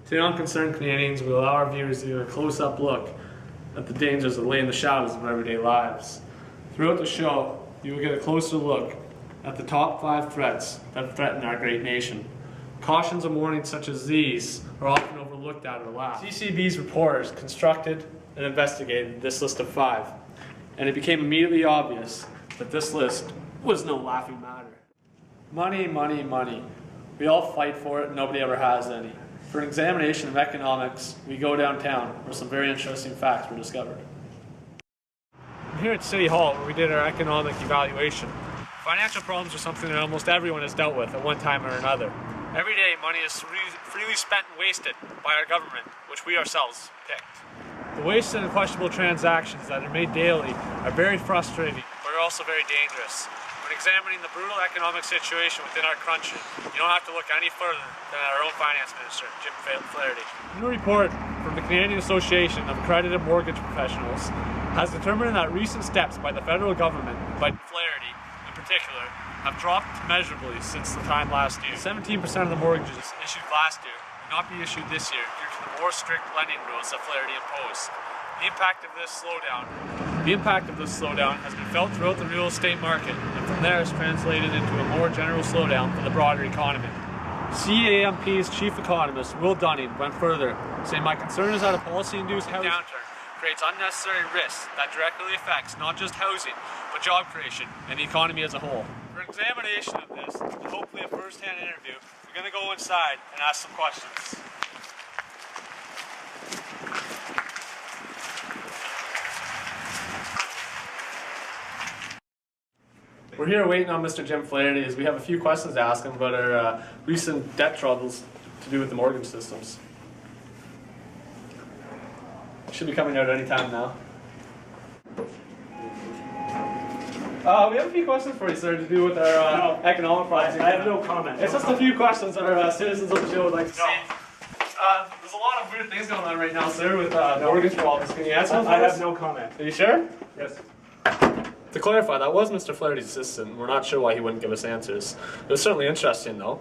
Today on Concerned Canadians, we allow our viewers to get a close-up look at the dangers that lay in the shadows of everyday lives. Throughout the show, you will get a closer look at the top 5 threats that threaten our great nation. Cautions and warnings such as these are often overlooked at or laughed. CCB's reporters constructed and investigated this list of 5, and it became immediately obvious that this list was no laughing matter. Money, money, money. We all fight for it, and nobody ever has any. For an examination of economics, we go downtown, where some very interesting facts were discovered. I'm here at City Hall, where we did our economic evaluation. Financial problems are something that almost everyone has dealt with at one time or another. Every day, money is freely spent and wasted by our government, which we ourselves picked. The wasted and questionable transactions that are made daily are very frustrating, but are also very dangerous. When examining the brutal economic situation within our country, you don't have to look any further than our own finance minister, Jim Flaherty. A new report from the Canadian Association of Accredited Mortgage Professionals has determined that recent steps by the federal government, by Flaherty in particular, have dropped measurably since the time last year. 17% of the mortgages issued last year will not be issued this year due to the more strict lending rules that Flaherty imposed. The impact of this slowdown has been felt throughout the real estate market, and from there has translated into a more general slowdown for the broader economy. CAMP's chief economist, Will Dunning, went further, saying, "My concern is that a policy-induced housing downturn creates unnecessary risks that directly affects not just housing, but job creation and the economy as a whole." For an examination of this, and hopefully a first-hand interview, we're going to go inside and ask some questions. We're here waiting on Mr. Jim Flaherty as we have a few questions to ask him about our recent debt troubles to do with the mortgage systems. Should be coming out any time now. We have a few questions for you, sir, to do with our economic policy. I have no comment. It's just a few questions that our citizens of the show would like to see. There's a lot of weird things going on right now, sir, with mortgage problems. Can you answer those? I have no comment. Are you sure? Yes. To clarify, that was Mr. Flaherty's assistant. We're not sure why he wouldn't give us answers. It was certainly interesting, though.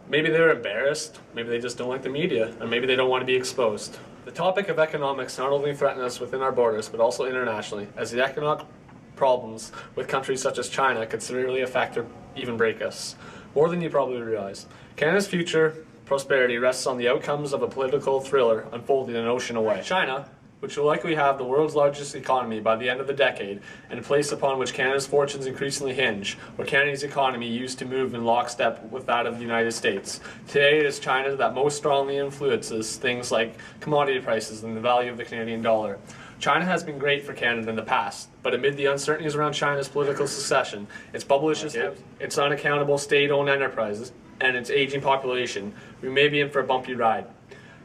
Maybe they're embarrassed, maybe they just don't like the media, or maybe they don't want to be exposed. The topic of economics not only threatens us within our borders, but also internationally, as the economic problems with countries such as China could severely affect or even break us. More than you probably realize. Canada's future prosperity rests on the outcomes of a political thriller unfolding an ocean away. China, which will likely have the world's largest economy by the end of the decade, and a place upon which Canada's fortunes increasingly hinge, where Canada's economy used to move in lockstep with that of the United States. Today it is China that most strongly influences things like commodity prices and the value of the Canadian dollar. China has been great for Canada in the past, but amid the uncertainties around China's political succession, its publishers, its unaccountable state-owned enterprises, and its aging population, we may be in for a bumpy ride.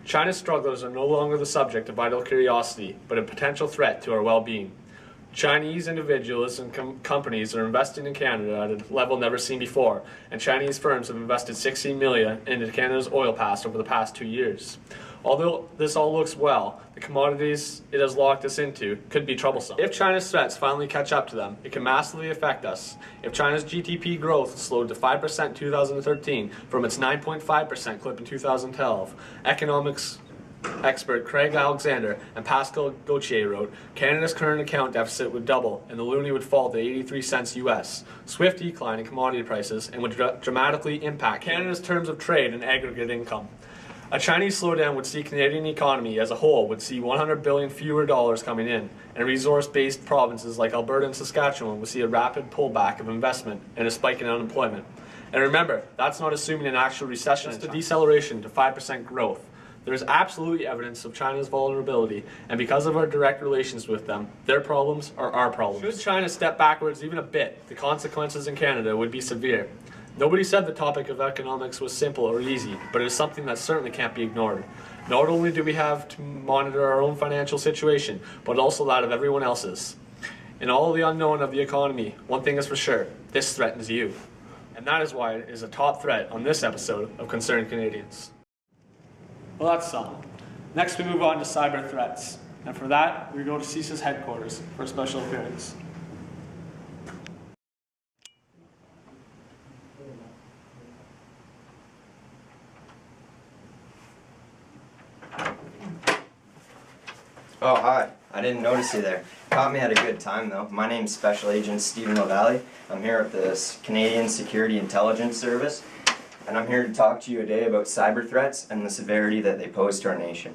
China's struggles are no longer the subject of vital curiosity, but a potential threat to our well-being. Chinese individuals and companies are investing in Canada at a level never seen before, and Chinese firms have invested $16 million into Canada's oil pass over the past 2 years. Although this all looks well, the commodities it has locked us into could be troublesome. If China's threats finally catch up to them, it can massively affect us. If China's GDP growth slowed to 5% in 2013 from its 9.5% clip in 2012, economics expert Craig Alexander and Pascal Gauthier wrote, Canada's current account deficit would double and the loonie would fall to 83 cents US. Swift decline in commodity prices and would dramatically impact Canada's terms of trade and aggregate income. A Chinese slowdown would see Canadian economy as a whole would see $100 billion fewer dollars coming in, and resource-based provinces like Alberta and Saskatchewan would see a rapid pullback of investment and a spike in unemployment. And remember, that's not assuming an actual recession, it's a deceleration to 5% growth. There is absolutely evidence of China's vulnerability, and because of our direct relations with them, their problems are our problems. Should China step backwards even a bit, the consequences in Canada would be severe. Nobody said the topic of economics was simple or easy, but it is something that certainly can't be ignored. Not only do we have to monitor our own financial situation, but also that of everyone else's. In all the unknown of the economy, one thing is for sure, this threatens you. And that is why it is a top threat on this episode of Concerned Canadians. Well, that's something. Next we move on to cyber threats. And for that, we go to CISA's headquarters for a special appearance. I didn't notice you there. Caught me at a good time though. My name's Special Agent Stephen LaValle. I'm here at the Canadian Security Intelligence Service, and I'm here to talk to you today about cyber threats and the severity that they pose to our nation.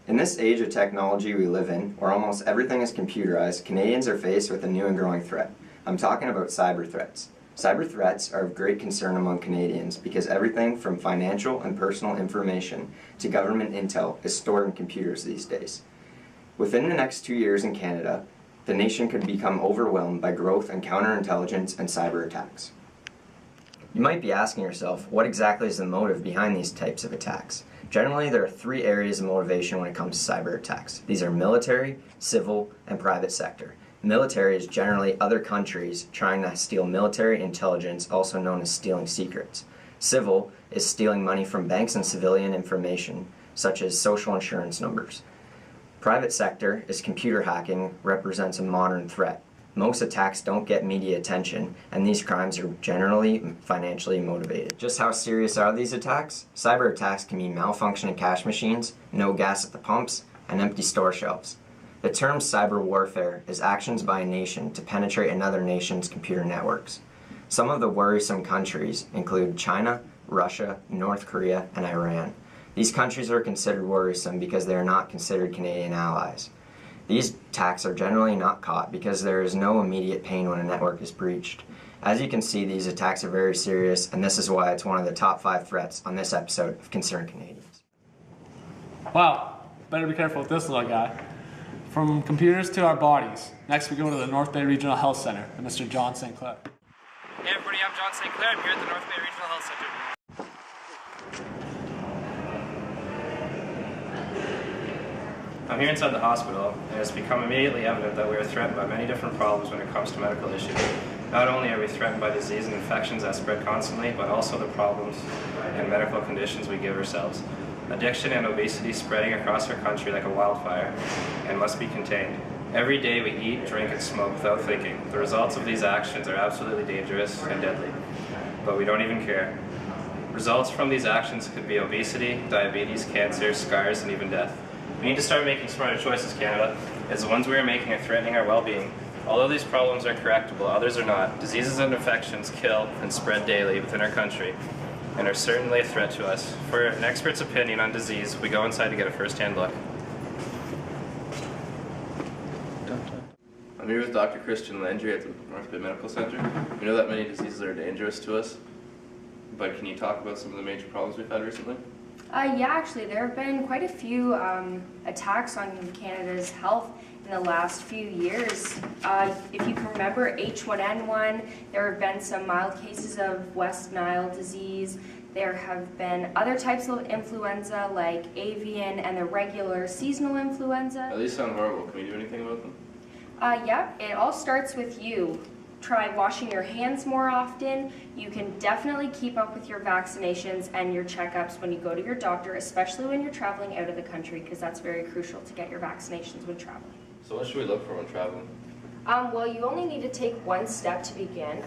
In this age of technology we live in, where almost everything is computerized, Canadians are faced with a new and growing threat. I'm talking about cyber threats. Cyber threats are of great concern among Canadians because everything from financial and personal information to government intel is stored in computers these days. Within the next 2 years in Canada, the nation could become overwhelmed by growth in counterintelligence and cyber attacks. You might be asking yourself, what exactly is the motive behind these types of attacks? Generally, there are 3 areas of motivation when it comes to cyber attacks. These are military, civil, and private sector. Military is generally other countries trying to steal military intelligence, also known as stealing secrets. Civil is stealing money from banks and civilian information, such as social insurance numbers. Private sector is computer hacking, represents a modern threat. Most attacks don't get media attention, and these crimes are generally financially motivated. Just how serious are these attacks? Cyber attacks can mean malfunctioning cash machines, no gas at the pumps, and empty store shelves. The term cyber warfare is actions by a nation to penetrate another nation's computer networks. Some of the worrisome countries include China, Russia, North Korea, and Iran. These countries are considered worrisome because they are not considered Canadian allies. These attacks are generally not caught because there is no immediate pain when a network is breached. As you can see, these attacks are very serious, and this is why it's one of the top 5 threats on this episode of Concerned Canadians. Wow, better be careful with this little guy. From computers to our bodies. Next we go to the North Bay Regional Health Center and Mr. John St. Clair. Hey everybody, I'm John St. Clair. I'm here at the North Bay Regional Health Center. I'm here inside the hospital, and it's become immediately evident that we are threatened by many different problems when it comes to medical issues. Not only are we threatened by disease and infections that spread constantly, but also the problems and medical conditions we give ourselves. Addiction and obesity spreading across our country like a wildfire and must be contained. Every day we eat, drink, and smoke without thinking. The results of these actions are absolutely dangerous and deadly, but we don't even care. Results from these actions could be obesity, diabetes, cancer, scars, and even death. We need to start making smarter choices, Canada, as the ones we are making are threatening our well-being. Although these problems are correctable, others are not. Diseases and infections kill and spread daily within our country and are certainly a threat to us. For an expert's opinion on disease, we go inside to get a first-hand look. I'm here with Dr. Christian Landry at the North Bay Medical Center. We know that many diseases are dangerous to us, but can you talk about some of the major problems we've had recently? Yeah, actually, there have been quite a few attacks on Canada's health in the last few years. If you can remember H1N1, there have been some mild cases of West Nile disease. There have been other types of influenza like avian and the regular seasonal influenza. These sound horrible. Can we do anything about them? Yeah, it all starts with you. Try washing your hands more often. You can definitely keep up with your vaccinations and your checkups when you go to your doctor, especially when you're traveling out of the country, because that's very crucial to get your vaccinations when traveling. So what should we look for when traveling? Well, you only need to take one step to begin.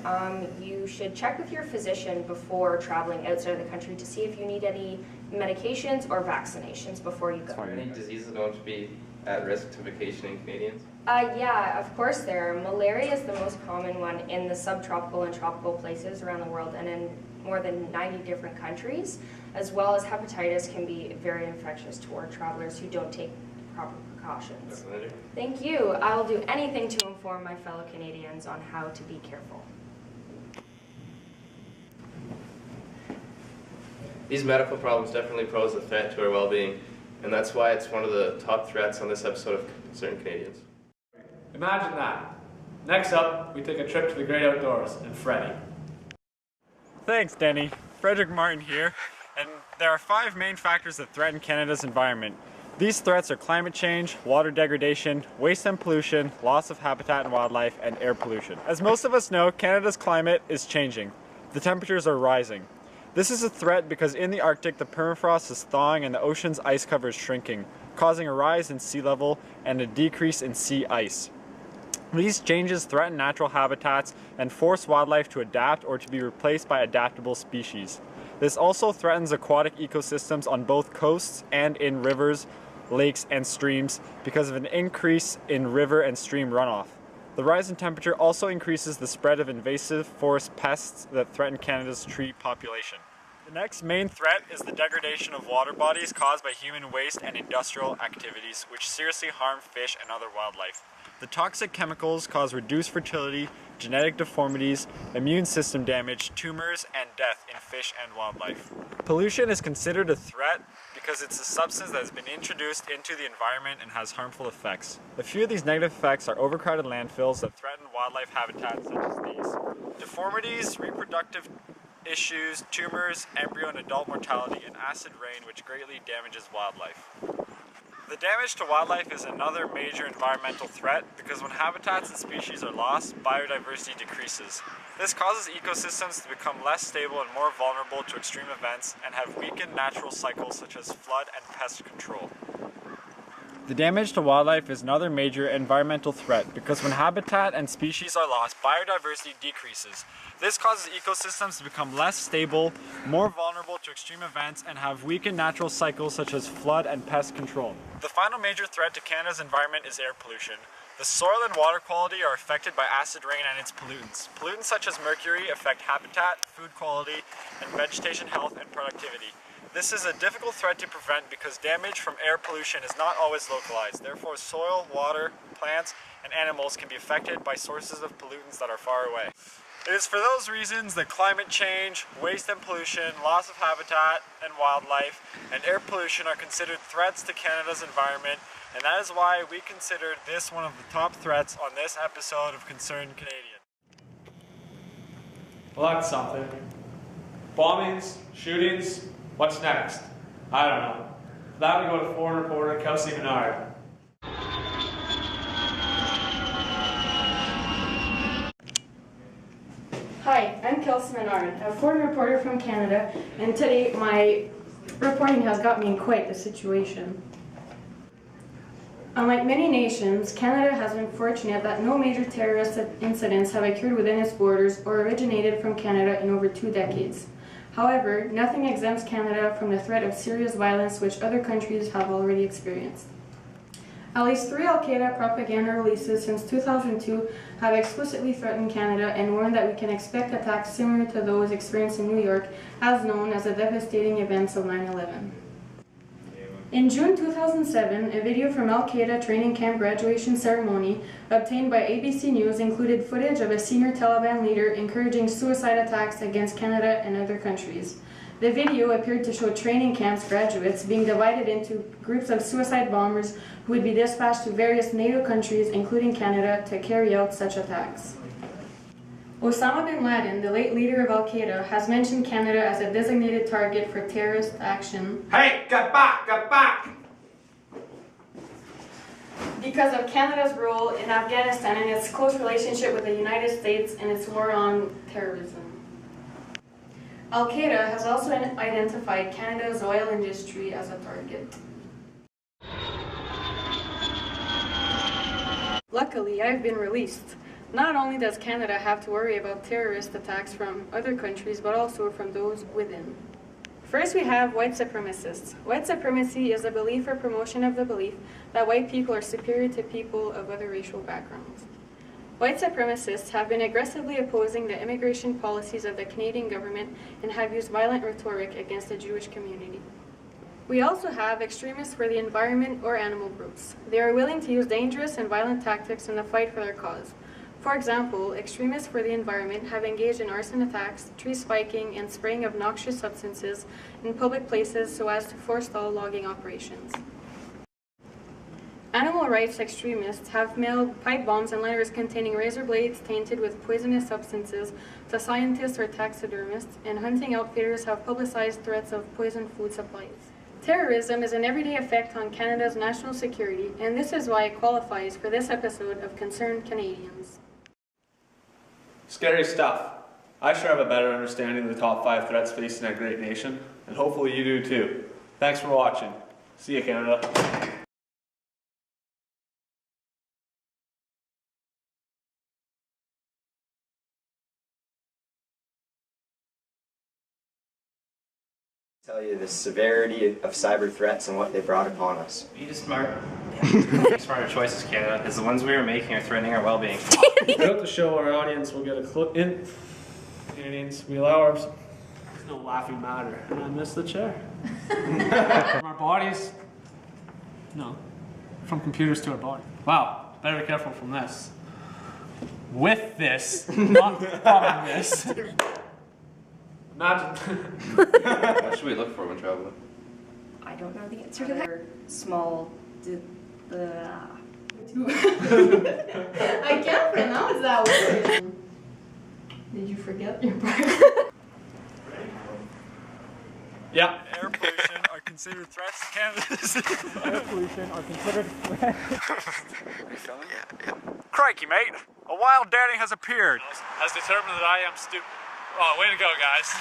You should check with your physician before traveling outside of the country to see if you need any medications or vaccinations before you go. Are any diseases known to be at risk to vacationing Canadians? Yeah, of course there are. Malaria is the most common one in the subtropical and tropical places around the world and in more than 90 different countries, as well as hepatitis can be very infectious toward travelers who don't take proper precautions. Thank you. I will do anything to inform my fellow Canadians on how to be careful. These medical problems definitely pose a threat to our well-being, and that's why it's one of the top threats on this episode of Concerned Canadians. Imagine that. Next up, we take a trip to the great outdoors in Freddie. Thanks, Denny. Frederick Martin here, and there are 5 main factors that threaten Canada's environment. These threats are climate change, water degradation, waste and pollution, loss of habitat and wildlife, and air pollution. As most of us know, Canada's climate is changing. The temperatures are rising. This is a threat because in the Arctic, the permafrost is thawing and the ocean's ice cover is shrinking, causing a rise in sea level and a decrease in sea ice. These changes threaten natural habitats and force wildlife to adapt or to be replaced by adaptable species. This also threatens aquatic ecosystems on both coasts and in rivers, lakes, and streams because of an increase in river and stream runoff. The rise in temperature also increases the spread of invasive forest pests that threaten Canada's tree population. The next main threat is the degradation of water bodies caused by human waste and industrial activities, which seriously harm fish and other wildlife. The toxic chemicals cause reduced fertility, genetic deformities, immune system damage, tumors, and death in fish and wildlife. Pollution is considered a threat because it's a substance that has been introduced into the environment and has harmful effects. A few of these negative effects are overcrowded landfills that threaten wildlife habitats such as these. Deformities, reproductive issues, tumors, embryo and adult mortality, and acid rain which greatly damages wildlife. The damage to wildlife is another major environmental threat because when habitats and species are lost, biodiversity decreases. This causes ecosystems to become less stable and more vulnerable to extreme events and have weakened natural cycles such as flood and pest control. The damage to wildlife is another major environmental threat because when habitat and species are lost, biodiversity decreases. This causes ecosystems to become less stable, more vulnerable to extreme events, and have weakened natural cycles such as flood and pest control. The final major threat to Canada's environment is air pollution. The soil and water quality are affected by acid rain and its pollutants. Pollutants such as mercury affect habitat, food quality, and vegetation health and productivity. This is a difficult threat to prevent because damage from air pollution is not always localized. Therefore, soil, water, plants, and animals can be affected by sources of pollutants that are far away. It is for those reasons that climate change, waste and pollution, loss of habitat and wildlife, and air pollution are considered threats to Canada's environment, and that is why we considered this one of the top threats on this episode of Concerned Canadian. Well, that's something. Bombings, shootings, what's next? I don't know. For that we go to foreign reporter Kelsey Menard. Hi, I'm Kelsey Menard, a foreign reporter from Canada, and today my reporting has got me in quite the situation. Unlike many nations, Canada has been fortunate that no major terrorist incidents have occurred within its borders or originated from Canada in over 2 decades. However, nothing exempts Canada from the threat of serious violence which other countries have already experienced. At least 3 Al-Qaeda propaganda releases since 2002 have explicitly threatened Canada and warned that we can expect attacks similar to those experienced in New York, as known as the devastating events of 9/11. In June 2007, a video from Al-Qaeda training camp graduation ceremony obtained by ABC News included footage of a senior Taliban leader encouraging suicide attacks against Canada and other countries. The video appeared to show training camps graduates being divided into groups of suicide bombers who would be dispatched to various NATO countries, including Canada, to carry out such attacks. Osama bin Laden, the late leader of Al-Qaeda, has mentioned Canada as a designated target for terrorist action. Hey, get back, get back! Because of Canada's role in Afghanistan and its close relationship with the United States in its war on terrorism. Al-Qaeda has also identified Canada's oil industry as a target. Luckily, I've been released. Not only does Canada have to worry about terrorist attacks from other countries, but also from those within. First, we have white supremacists. White supremacy is a belief or promotion of the belief that white people are superior to people of other racial backgrounds. White supremacists have been aggressively opposing the immigration policies of the Canadian government and have used violent rhetoric against the Jewish community. We also have extremists for the environment or animal groups. They are willing to use dangerous and violent tactics in the fight for their cause. For example, extremists for the environment have engaged in arson attacks, tree spiking, and spraying of noxious substances in public places so as to forestall logging operations. Animal rights extremists have mailed pipe bombs and letters containing razor blades tainted with poisonous substances to scientists or taxidermists, and hunting outfitters have publicized threats of poisoned food supplies. Terrorism is an everyday effect on Canada's national security, and this is why it qualifies for this episode of Concerned Canadians. Scary stuff. I sure have a better understanding of the top 5 threats facing our great nation, and hopefully you do too. Thanks for watching. See you, Canada. Tell you the severity of cyber threats and what they brought upon us. Be smart. Smarter choices, Canada, because the ones we are making are threatening our well-being. Throughout the show, our audience will get a clip in. Canadians, we allow our. There's no laughing matter. And I missed the chair. From our bodies. No. From computers to our body. Wow. Better be careful from this. With this, not from this. Imagine. What should we look for when traveling? I don't know the answer to that. Small. I can't pronounce that word. Did you forget your part? Yeah. Air pollution are considered threats to Canada's air pollution are considered threats. Crikey, mate! A wild daddy has appeared. Has determined that I am stupid. Oh, way to go, guys.